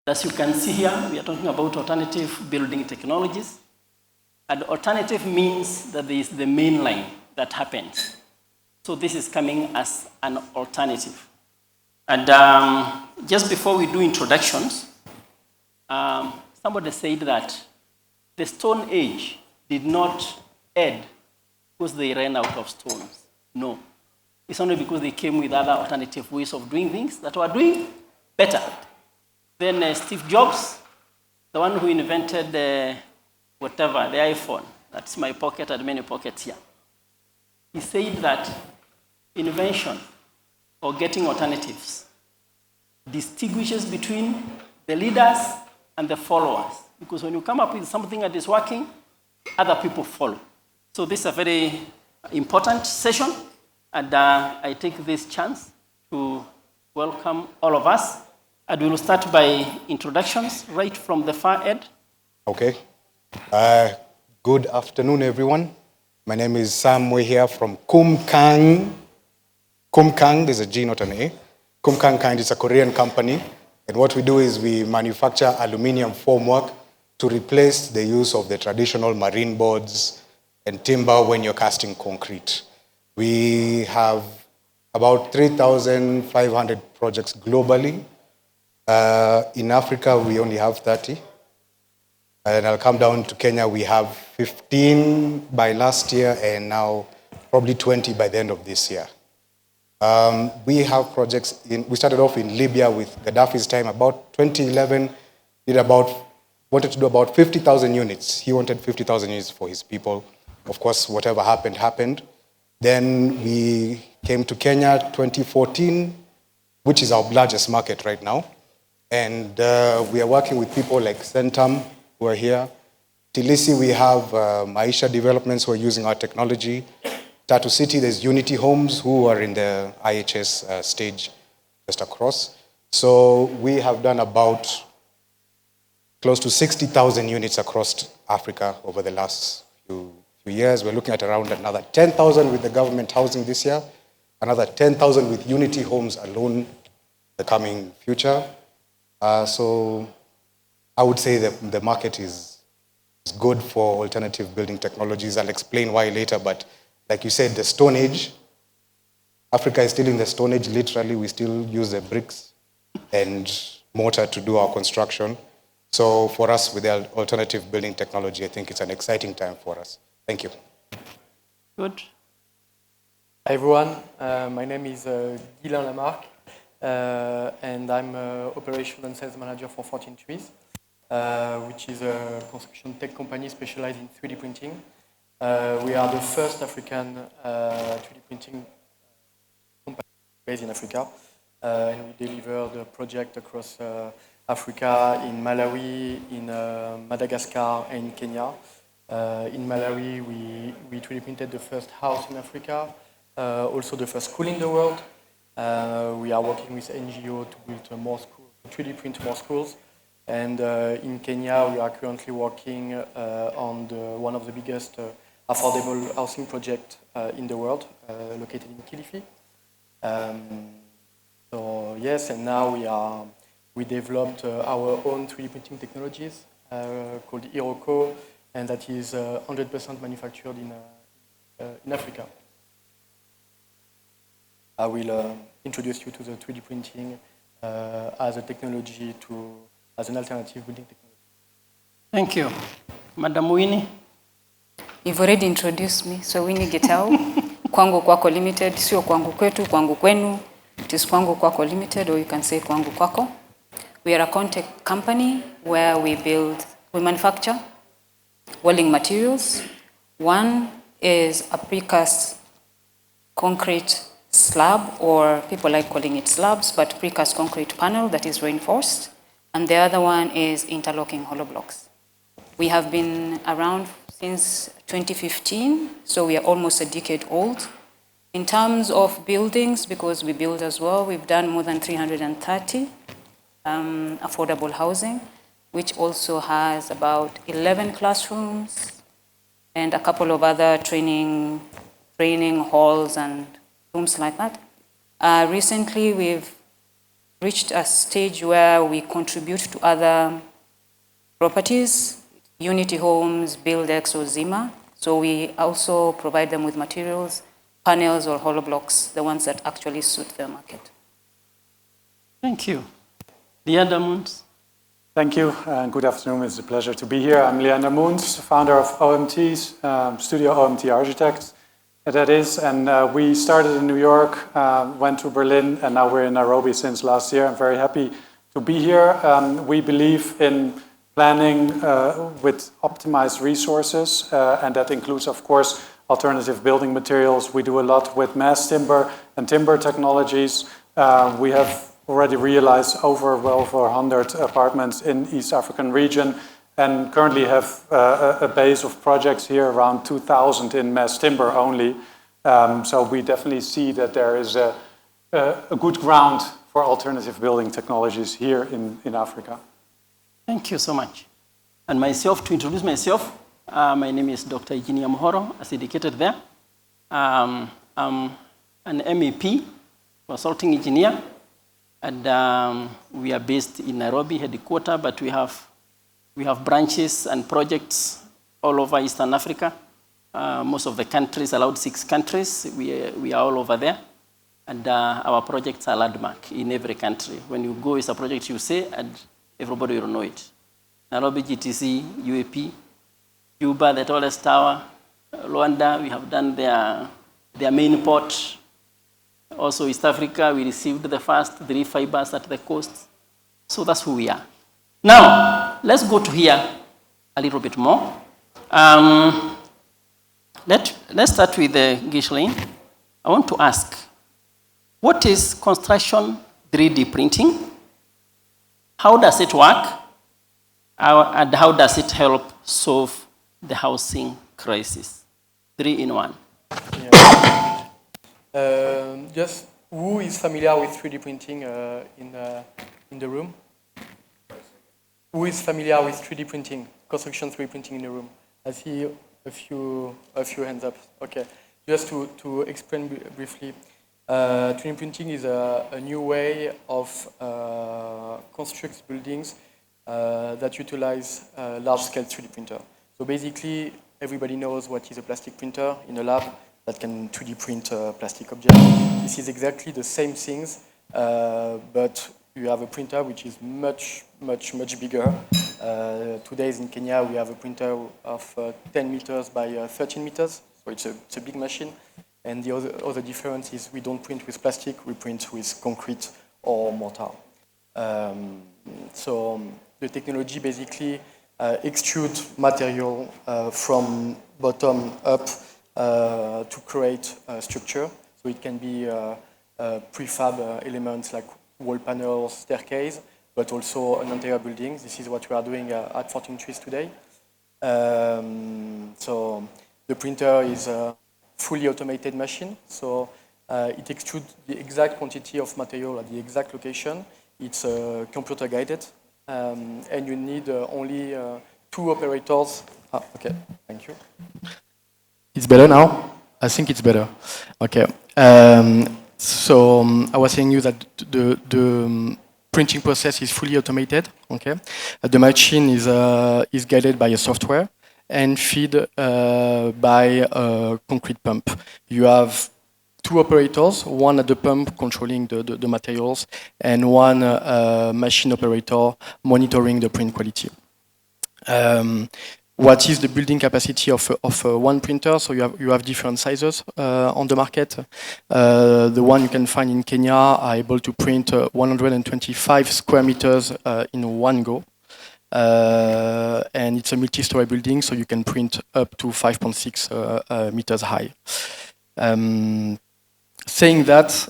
As you can see here, we are talking about alternative building technologies. And alternative means that there is the main line that happens. So this is coming as an alternative. And just before we do introductions, somebody said that the Stone Age did not end because they ran out of stones. No. It's only because they came with other alternative ways of doing things that were doing better. Then Steve Jobs, the one who invented the iPhone, that's my pocket and many pockets here. He said that invention or getting alternatives distinguishes between the leaders and the followers. Because when you come up with something that is working, other people follow. So this is a very important session, and I take this chance to welcome all of us. And we will start by introductions right from the far end. Okay. Good afternoon, everyone. My name is Sam Wei here from Kumkang. Kumkang, there's a G, not an A. Kumkang Kind is a Korean company. And what we do is we manufacture aluminum formwork to replace the use of the traditional marine boards and timber when you're casting concrete. We have about 3,500 projects globally. In Africa, we only have 30. And I'll come down to Kenya, we have 15 by last year and now probably 20 by the end of this year. We have projects we started off in Libya with Gaddafi's time, about 2011, wanted to do about 50,000 units. He wanted 50,000 units for his people. Of course, whatever happened, happened. Then we came to Kenya 2014, which is our largest market right now. And we are working with people like Centum, who are here. Tilisi, we have Maisha Developments who are using our technology. Tatu City, there's Unity Homes who are in the IHS stage just across. So we have done about close to 60,000 units across Africa over the last few years. We're looking at around another 10,000 with the government housing this year, another 10,000 with Unity Homes alone the coming future. So I would say that the market is good for alternative building technologies. I'll explain why later, but like you said, the Stone Age, Africa is still in the Stone Age, literally. We still use the bricks and mortar to do our construction. So for us, with the alternative building technology, I think it's an exciting time for us. Thank you. Good. Hi, everyone. My name is Guylain Lamarck, and I'm Operation and Sales Manager for 14 Trees, which is a construction tech company specialized in 3D printing. We are the first African 3D printing company based in Africa, and we deliver the project across Africa, in Malawi, in Madagascar, and in Kenya. In Malawi, we 3D printed the first house in Africa, also the first school in the world. We are working with NGO to build more schools, to 3D print more schools. And in Kenya, we are currently working on one of the biggest affordable housing project in the world, located in Kilifi. So yes, and now we developed our own 3D printing technologies called Iroko, and that is 100% manufactured in Africa. I will introduce you to the 3D printing as a technology as an alternative building technology. Thank you. Madam Winnie? You've already introduced me, so Winnie Gitau. Kwangu Kwako Limited, sio kwangu kwetu, kwangu kwenu. It is Kwangu Kwako Limited, or you can say Kwangu Kwako. We are a contact company where we manufacture welding materials. One is a precast concrete slab, or people like calling it slabs, but precast concrete panel that is reinforced. And the other one is interlocking hollow blocks. We have been around since 2015, so we are almost a decade old. In terms of buildings, because we build as well, we've done more than 330 affordable housing, which also has about 11 classrooms and a couple of other training halls and rooms like that. Recently, we've reached a stage where we contribute to other properties, Unity Homes, Buildex, or Zima. So we also provide them with materials, panels or hollow blocks, the ones that actually suit their market. Thank you. Leander Moons. Thank you, and good afternoon. It's a pleasure to be here. I'm Leander Moons, founder of OMT's, Studio OMT Architects, that is, and we started in New York, went to Berlin, and now we're in Nairobi since last year. I'm very happy to be here. We believe in planning with optimized resources, and that includes, of course, alternative building materials. We do a lot with mass timber and timber technologies. We have already realized over 100 apartments in East African region, and currently have a base of projects here around 2,000 in mass timber only. So we definitely see that there is a good ground for alternative building technologies here in Africa. Thank you so much. And myself, to introduce myself, my name is Dr. Eugenia Mohoro, as indicated there. I'm an MEP, consulting engineer, and we are based in Nairobi headquarters, but we have branches and projects all over Eastern Africa. Most of the countries, allowed 6 countries, we are all over there. And our projects are landmark in every country. When you go, it's a project you say, and everybody will know it. Nairobi, GTC, UAP, Juba, the tallest tower, Rwanda, we have done their main port. Also East Africa, we received the first 3 fibers at the coast. So that's who we are. Now, let's go to here a little bit more. Let's start with Ghislaine. I want to ask, what is construction 3D printing? How does it work? And how does it help solve the housing crisis? 3 in 1. Yeah. Just who is familiar with 3D printing in the room? Who is familiar with 3D printing, construction 3D printing in the room? I see a few hands up. Okay, just to explain briefly, 3D printing is a new way of construct buildings that utilize large-scale 3D printer. So basically, everybody knows what is a plastic printer in a lab that can 3D print plastic objects. This is exactly the same things, but you have a printer which is much bigger. Today in Kenya, we have a printer of 10 meters by 13 meters, so it's a big machine. And the other difference is we don't print with plastic, we print with concrete or mortar. So the technology basically extrudes material from bottom up to create a structure. So it can be prefab elements like wall panels, staircase, but also an interior building. This is what we are doing at 14 Trees today. So the printer is a fully automated machine. So it extrudes the exact quantity of material at the exact location. It's computer guided, and you need only 2 operators. Okay, thank you. It's better now? I think it's better. Okay. So I was saying you that the printing process is fully automated. Okay. The machine is guided by a software and fed by a concrete pump. You have 2 operators, one at the pump controlling the materials, and one machine operator monitoring the print quality. What is the building capacity of one printer? So you have different sizes on the market. The one you can find in Kenya are able to print 125 square meters in one go. And it's a multi-story building, so you can print up to 5.6 meters high. Saying that,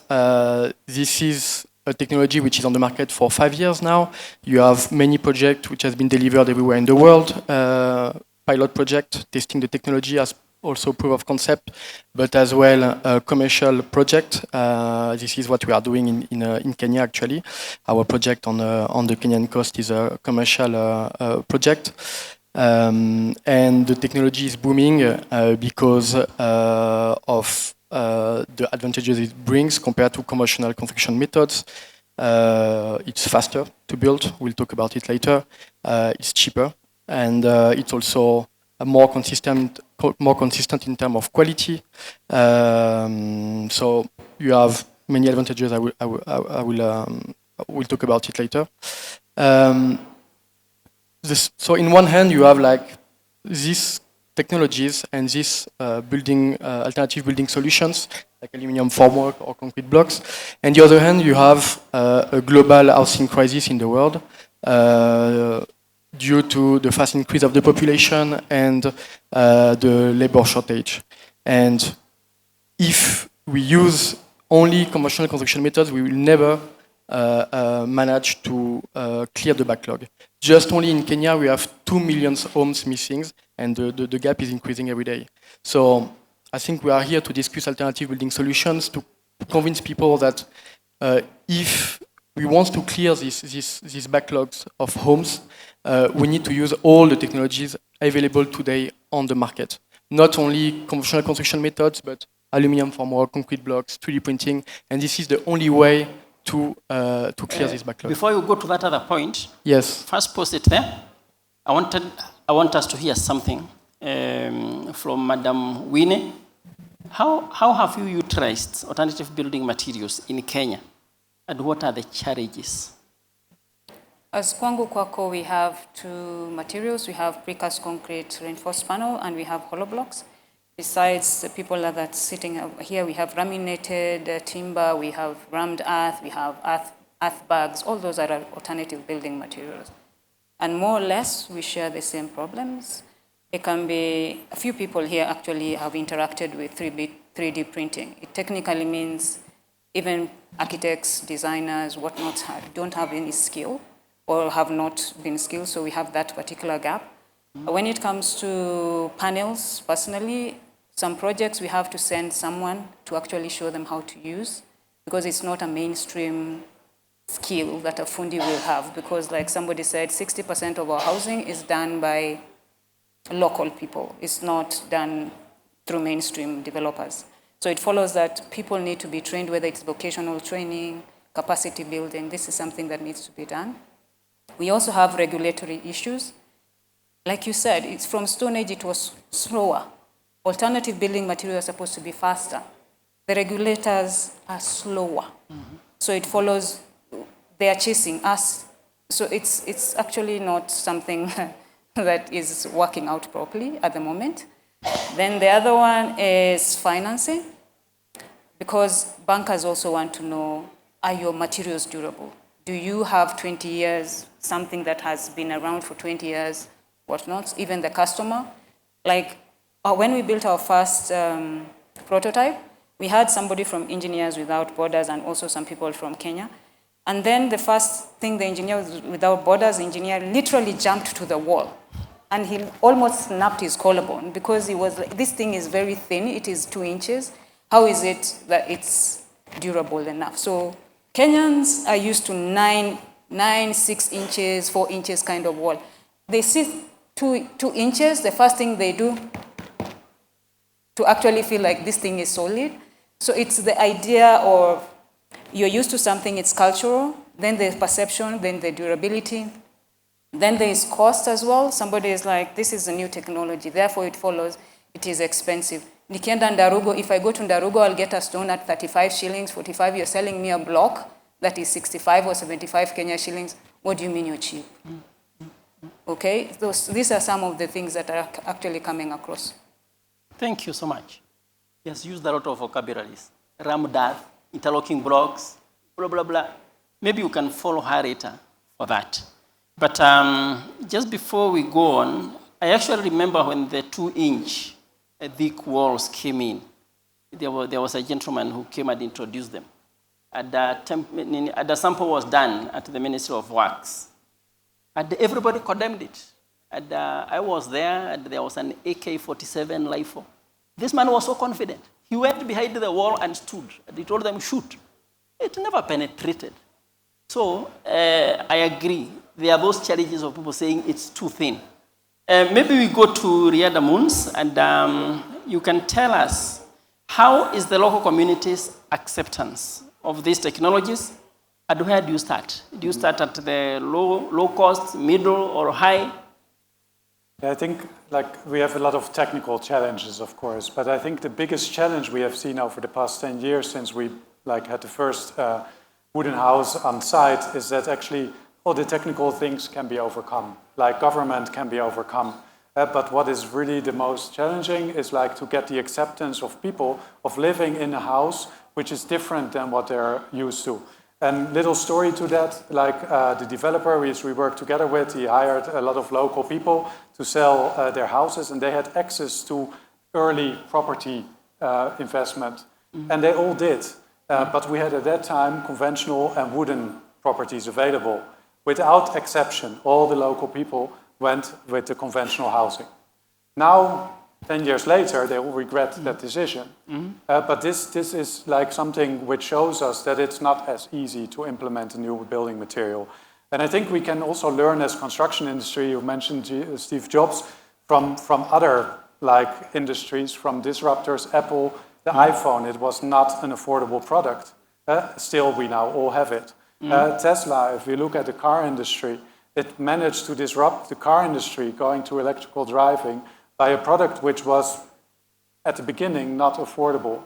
this is a technology which is on the market for 5 years now. You have many projects which has been delivered everywhere in the world. Pilot project testing the technology as also proof of concept, but as well a commercial project. This is what we are doing in Kenya actually. Our project on the Kenyan coast is a commercial project. And the technology is booming because of the advantages it brings compared to conventional construction methods. It's faster to build. We'll talk about it later. It's cheaper, and it's also more consistent in terms of quality. So you have many advantages. We'll talk about it later. So in one hand, you have like these technologies and these alternative building solutions, like aluminum formwork or concrete blocks. And the other hand, you have a global housing crisis in the world due to the fast increase of the population and the labor shortage. And if we use only conventional construction methods, we will never manage to clear the backlog. Just only in Kenya, we have 2 million homes missing, and the gap is increasing every day. So I think we are here to discuss alternative building solutions to convince people that if we want to clear these backlogs of homes, we need to use all the technologies available today on the market. Not only conventional construction methods, but aluminum formwork, concrete blocks, 3D printing, and this is the only way to clear this backlog. Before you go to that other point, yes. First post it there. I want us to hear something from Madam Winnie. How have you utilized alternative building materials in Kenya, and what are the challenges? As Kwangu Kwako, we have two materials. We have precast concrete reinforced panel, and we have hollow blocks. Besides the people that's sitting here, we have laminated timber, we have rammed earth, we have earth bags. All those are alternative building materials. And more or less, we share the same problems. It can be, a few people here actually have interacted with 3D printing. It technically means even architects, designers, whatnot, don't have any skill or have not been skilled, so we have that particular gap. When it comes to panels, personally, some projects we have to send someone to actually show them how to use, because it's not a mainstream skill that a fundi will have, because like somebody said, 60% of our housing is done by local people. It's not done through mainstream developers. So it follows that people need to be trained, whether it's vocational training, capacity building. This is something that needs to be done. We also have regulatory issues. Like you said, it's from Stone Age, it was slower. Alternative building materials are supposed to be faster. The regulators are slower. Mm-hmm. So it follows, they are chasing us. So it's actually not something that is working out properly at the moment. Then the other one is financing, because bankers also want to know, are your materials durable? Do you have 20 years, something that has been around for 20 years, whatnot? Even the customer, like when we built our first prototype, we had somebody from Engineers Without Borders and also some people from Kenya. And then the first thing, the Engineers Without Borders engineer literally jumped to the wall. And he almost snapped his collarbone, because he was like, this thing is very thin, it is 2 inches. How is it that it's durable enough? So Kenyans are used to 9, 6 inches, 4 inches kind of wall. They see 2 inches, the first thing they do to actually feel like this thing is solid. So it's the idea of you're used to something, it's cultural, then there's perception, then the durability, then there is cost as well. Somebody is like, this is a new technology, therefore it follows, it is expensive. Nikienda Ndarugo, if I go to Ndarugo, I'll get a stone at 35 shillings, 45, you're selling me a block that is 65 or 75 Kenya shillings. What do you mean you're cheap? Okay, these are some of the things that are actually coming across. Thank you so much. He has used a lot of vocabularies. Rammed earth, interlocking blocks, blah, blah, blah. Maybe you can follow her later for that. But just before we go on, I actually remember when the 2-inch thick walls came in. There was a gentleman who came and introduced them. The sample was done at the Ministry of Works. And everybody condemned it. And I was there, and there was an AK-47 rifle. This man was so confident. He went behind the wall and stood. And he told them, shoot. It never penetrated. So I agree. There are those challenges of people saying it's too thin. Maybe we go to Riada Moons, and you can tell us, how is the local community's acceptance of these technologies? And where do you start? Do you start at the low cost, middle, or high? Yeah, I think we have a lot of technical challenges, of course, but I think the biggest challenge we have seen over the past 10 years since we had the first wooden house on site is that actually all the technical things can be overcome, like government can be overcome. But what is really the most challenging is to get the acceptance of people of living in a house which is different than what they're used to. And little story to that, the developer which we worked together with, he hired a lot of local people to sell their houses, and they had access to early property investment. And they all did. But we had at that time conventional and wooden properties available. Without exception, all the local people went with the conventional housing. Now, 10 years later, they all regret that decision. But this is something which shows us that it's not as easy to implement a new building material. And I think we can also learn as construction industry, you mentioned Steve Jobs, from other industries, from disruptors, Apple, the iPhone, it was not an affordable product. Still, we now all have it. Tesla, if we look at the car industry, it managed to disrupt the car industry going to electrical driving by a product which was, at the beginning, not affordable.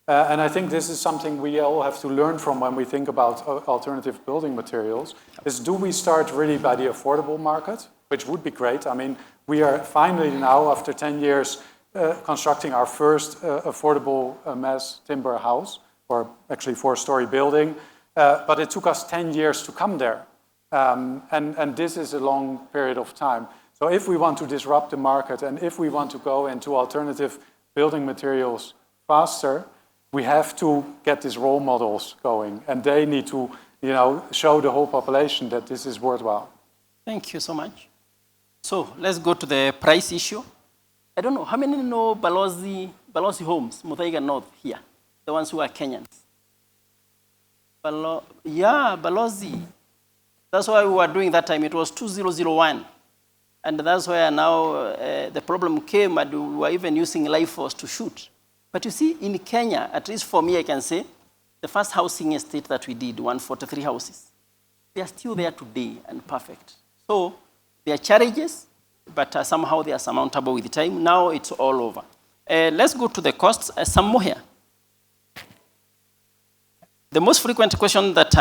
And I think this is something we all have to learn from when we think about alternative building materials, is do we start really by the affordable market, which would be great. I mean, we are finally now, after 10 years, constructing our first affordable mass timber house, or actually 4-story building. But it took us 10 years to come there. And this is a long period of time. So if we want to disrupt the market and if we want to go into alternative building materials faster, we have to get these role models going. And they need to show the whole population that this is worthwhile. Thank you so much. So let's go to the price issue. I don't know, how many know Balozi Homes, Muthaiga North here? The ones who are Kenyans. Yeah, Balozi. That's why we were doing that time. It was 2001. And that's where now the problem came, and we were even using life force to shoot. But you see, in Kenya, at least for me, I can say, the first housing estate that we did, 143 houses, they are still there today and perfect. So there are challenges, but somehow they are surmountable with time. Now it's all over. Let's go to the costs. Some more here. The most frequent question that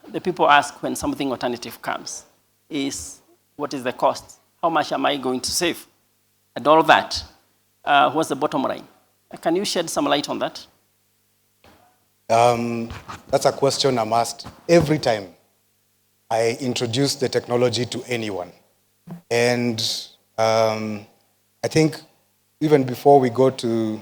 the people ask when something alternative comes is, what is the cost? How much am I going to save? And all that. What's the bottom line? Can you shed some light on that? That's a question I'm asked every time I introduce the technology to anyone. And I think even before we go to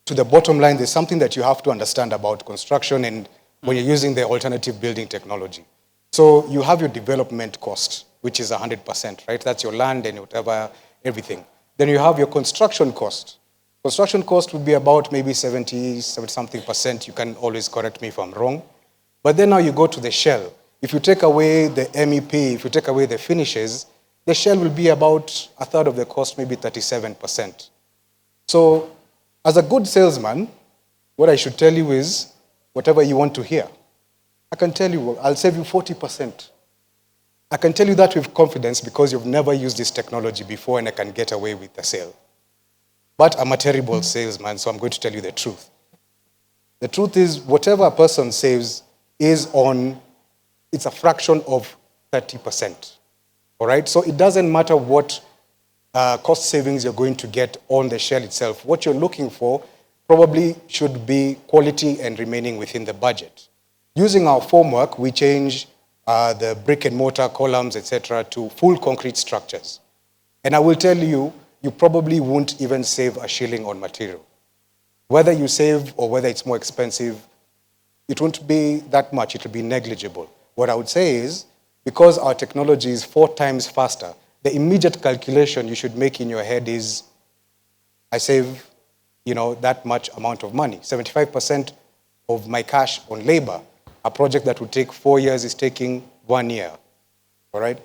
the bottom line, there's something that you have to understand about construction and when you're using the alternative building technology. So you have your development cost, which is 100%, right? That's your land and whatever, everything. Then you have your construction cost. Construction cost would be about maybe 70-something%. You can always correct me if I'm wrong. But then now you go to the shell. If you take away the MEP, if you take away the finishes, the shell will be about a third of the cost, maybe 37%. So as a good salesman, what I should tell you is whatever you want to hear. I can tell you, I'll save you 40%. I can tell you that with confidence because you've never used this technology before and I can get away with the sale. But I'm a terrible salesman, so I'm going to tell you the truth. The truth is whatever a person saves is it's a fraction of 30%. All right? So it doesn't matter what cost savings you're going to get on the shell itself. What you're looking for probably should be quality and remaining within the budget. Using our formwork, we change the brick and mortar columns, etc., to full concrete structures. And I will tell you, you probably won't even save a shilling on material. Whether you save or whether it's more expensive, it won't be that much, it'll be negligible. What I would say is, because our technology is 4 times faster, the immediate calculation you should make in your head is, I save, that much amount of money. 75% of my cash on labor. A project that would take 4 years is taking 1 year. All right?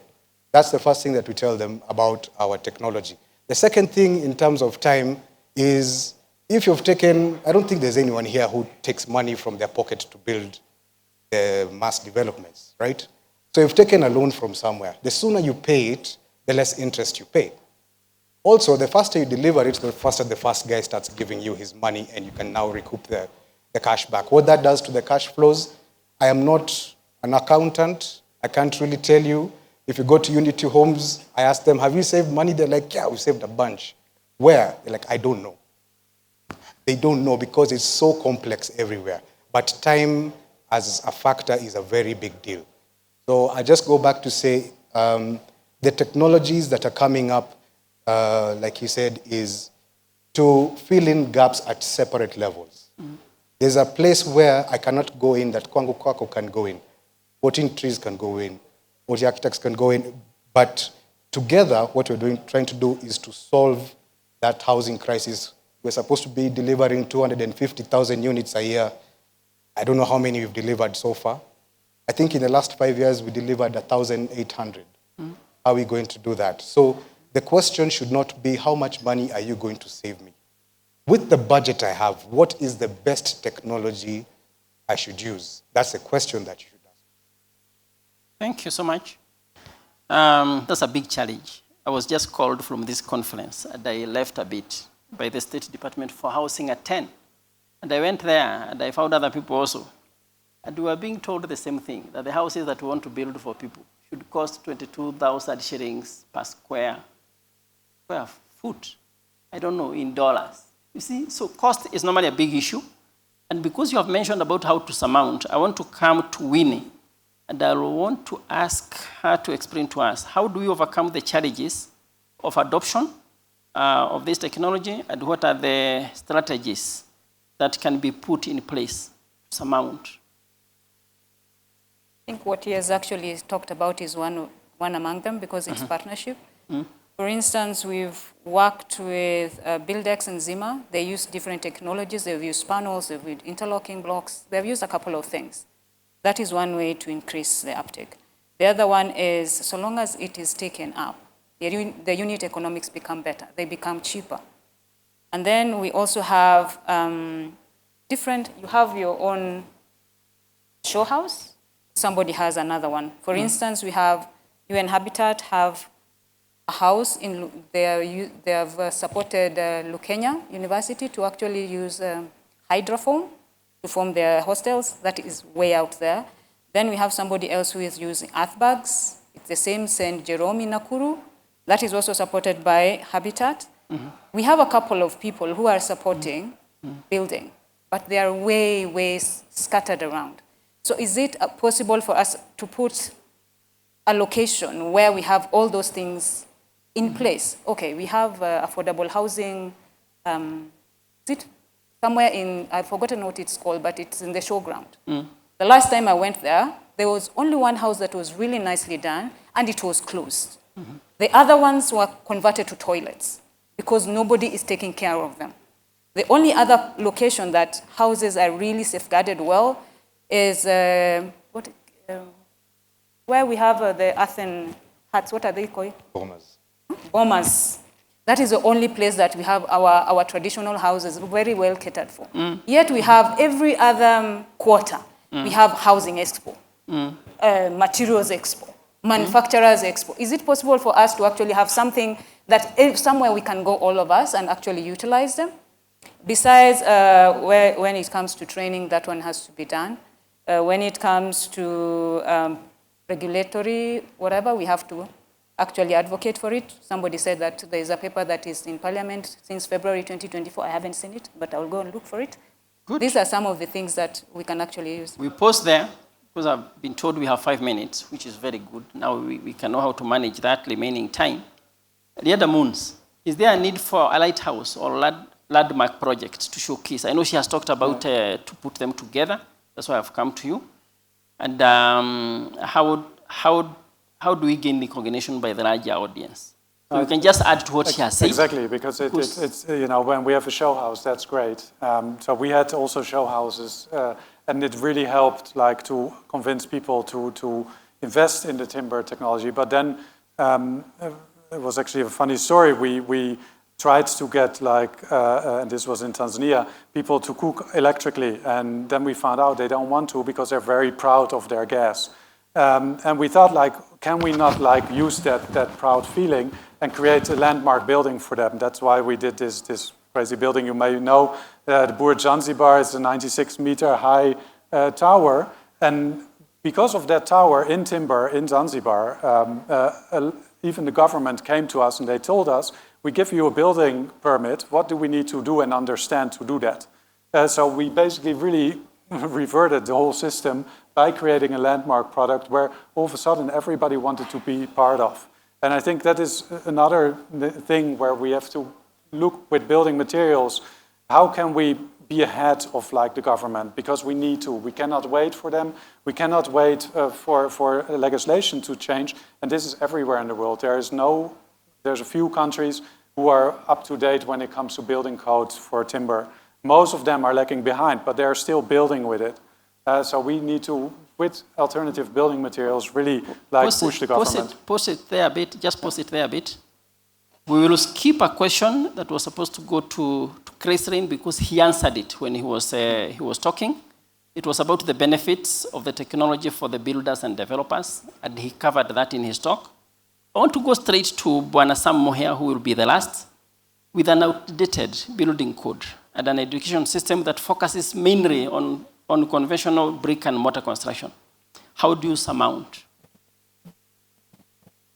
That's the first thing that we tell them about our technology. The second thing in terms of time is if you've taken, I don't think there's anyone here who takes money from their pocket to build the mass developments, right? So you've taken a loan from somewhere. The sooner you pay it, the less interest you pay. Also, the faster you deliver it, the faster the first guy starts giving you his money and you can now recoup the cash back. What that does to the cash flows, I am not an accountant. I can't really tell you. If you go to Unity Homes, I ask them, have you saved money? They're like, yeah, we saved a bunch. Where? They're like, I don't know. They don't know because it's so complex everywhere. But time as a factor is a very big deal. So I just go back to say, the technologies that are coming up, like you said, is to fill in gaps at separate levels. Mm-hmm. There's a place where I cannot go in that Kwangu Kwako can go in, 14 trees can go in, OT architects can go in, but together what we're trying to do is to solve that housing crisis. We're supposed to be delivering 250,000 units a year. I don't know how many we've delivered so far. I think in the last 5 years we delivered 1,800. Mm-hmm. How are we going to do that? So the question should not be how much money are you going to save me? With the budget I have, what is the best technology I should use? That's a question that you should ask. Thank you so much. That's a big challenge. I was just called from this conference and I left a bit by the State Department for Housing at 10. And I went there and I found other people also. And we were being told the same thing, that the houses that we want to build for people should cost 22,000 shillings per square foot. I don't know, in dollars. You see, so cost is normally a big issue. And because you have mentioned about how to surmount, I want to come to Winnie. And I want to ask her to explain to us, how do we overcome the challenges of adoption of this technology, and what are the strategies that can be put in place to surmount? I think what he has actually talked about is one among them, because it's partnership. For instance, we've worked with Buildex and Zima. They use different technologies. They've used panels, they've used interlocking blocks. They've used a couple of things. That is one way to increase the uptake. The other one is, so long as it is taken up, the unit economics become better. They become cheaper. And then we also have you have your own show house. Somebody has another one. For instance, we have UN Habitat have a house they have supported Lukenya University to actually use hydrofoam to form their hostels. That is way out there. Then we have somebody else who is using earthbags. It's the same St. Jerome in Nakuru. That is also supported by Habitat. We have a couple of people who are supporting building, but they are way scattered around. So is it possible for us to put a location where we have all those things in place? Okay, we have affordable housing. Is it somewhere in, I've forgotten what it's called, but it's in the showground. The last time I went there was only one house that was really nicely done, and it was closed. The other ones were converted to toilets because nobody is taking care of them. The only other location that houses are really safeguarded well is where we have the earthen huts. What are they called? Bomas. That is the only place that we have our traditional houses very well catered for. Yet we have every other quarter, we have housing expo, materials expo, manufacturers expo. Is it possible for us to actually have something that somewhere we can go, all of us, and actually utilize them? Besides, when it comes to training, that one has to be done. When it comes to regulatory, whatever, we have to actually advocate for it. Somebody said that there is a paper that is in Parliament since February 2024. I haven't seen it, but I'll go and look for it. Good. These are some of the things that we can actually use. We pause there, because I've been told we have 5 minutes, which is very good. Now we can know how to manage that remaining time. The other moons, is there a need for a lighthouse or landmark projects to showcase? I know she has talked about to put them together. That's why I've come to you. And how do we gain recognition by the larger audience? So you can just add to what she has said. Exactly, because it's when we have a show house, that's great. So we had also show houses, and it really helped to convince people to invest in the timber technology. But then it was actually a funny story. We tried to get and this was in Tanzania, people to cook electrically. And then we found out they don't want to because they're very proud of their gas. And we thought can we not use that proud feeling and create a landmark building for them? That's why we did this crazy building. You may know the Burj Zanzibar is a 96-meter high tower. And because of that tower in timber in Zanzibar, even the government came to us and they told us, we give you a building permit, what do we need to do and understand to do that? So we basically really reverted the whole system by creating a landmark product where all of a sudden everybody wanted to be part of. And I think that is another thing where we have to look with building materials, how can we be ahead of the government? Because we need to. We cannot wait for them. We cannot wait for legislation to change. And this is everywhere in the world. There's a few countries who are up to date when it comes to building codes for timber. Most of them are lagging behind, but they're still building with it. So we need to, with alternative building materials, really push the government. Pause it there a bit. Just pause it there a bit. We will skip a question that was supposed to go to Chris-Rain because he answered it when he was talking. It was about the benefits of the technology for the builders and developers, and he covered that in his talk. I want to go straight to Bwana Sam Moher, who will be the last, with an outdated building code and an education system that focuses mainly on conventional brick and mortar construction. How do you surmount?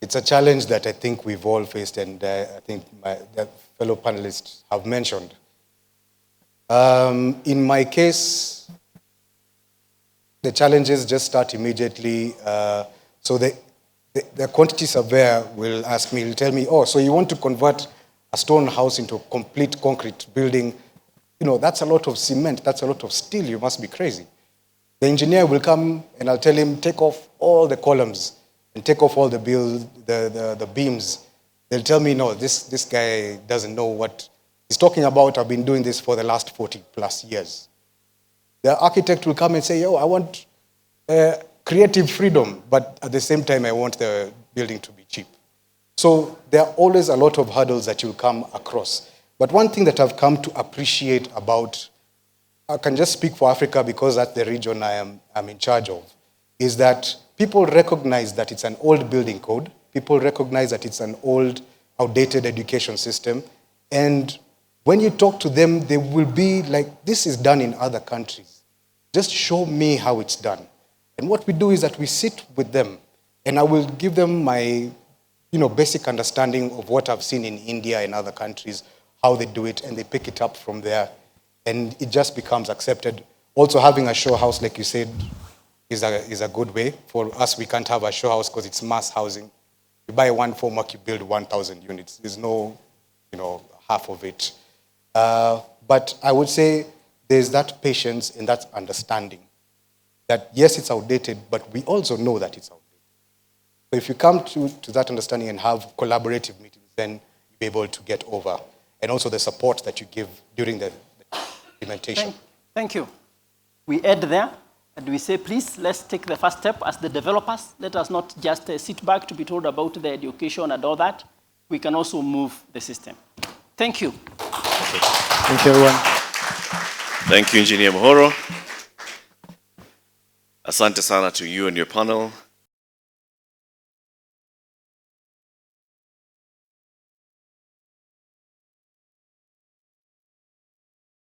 It's a challenge that I think we've all faced, and I think the fellow panelists have mentioned. In my case, the challenges just start immediately. So the quantity surveyor will ask me, he'll tell me, oh, so you want to convert a stone house into a complete concrete building? That's a lot of cement, that's a lot of steel, you must be crazy. The engineer will come and I'll tell him, take off all the columns and take off all the beams. They'll tell me, no, this guy doesn't know what he's talking about. I've been doing this for the last 40 plus years. The architect will come and say, I want creative freedom, but at the same time, I want the building to be cheap. So there are always a lot of hurdles that you'll come across. But one thing that I've come to appreciate about, I can just speak for Africa because that's the region I'm in charge of, is that people recognize that it's an old building code. People recognize that it's an old, outdated education system. And when you talk to them, they will be like, this is done in other countries. Just show me how it's done. And what we do is that we sit with them, and I will give them my basic understanding of what I've seen in India and other countries, how they do it, and they pick it up from there. And it just becomes accepted. Also, having a show house, like you said, is a good way. For us, we can't have a show house because it's mass housing. You buy one formwork, you build 1,000 units. There's no, half of it. But I would say there's that patience and that understanding that, yes, it's outdated, but we also know that it's outdated. So if you come to that understanding and have collaborative meetings, then you'll be able to get over. And also the support that you give during the implementation. Thank you. We end there, and we say, please, let's take the first step as the developers. Let us not just sit back to be told about the education and all that. We can also move the system. Thank you. Thank you, everyone. Thank you, Engineer Mohoro. Asante sana to you and your panel.